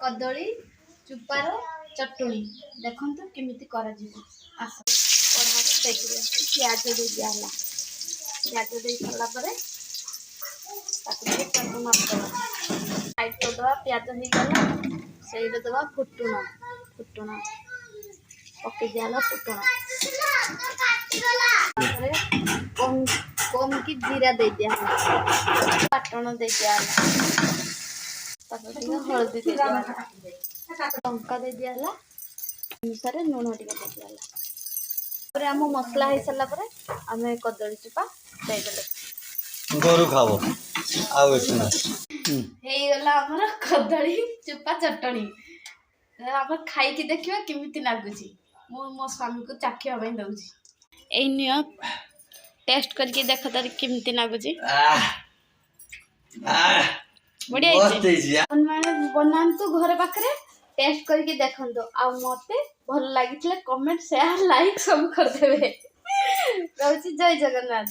कदली चुपार चटुणी देखो केमिति करा जीवो आस प्याज दे दिया प्याज दे सारा पर साइड कर दवा प्याज हो गला से दवा फुटुण फुटुण पके दिया फुटुण कम कम की जीरा दे दिया बाटण दे दिया हल्दी दे दिया लंका दे दिया अनुसार लुण टे दे दिया आम मसला हो सारा आम कदली चुपा देदेले गोरु खाओ गला आमर कदली चुपा चटणी आम खाई देखिए केमिति लगुच मो स्वामी को चाखिया दौची यही निय टेस्ट करके देख तार केमिति लगुच बढ़िया बनातु घर पाखे टेस्ट करके देखो आ मते भल लगी कमेंट शेयर लाइक सब कर देबे। जय जगन्नाथ।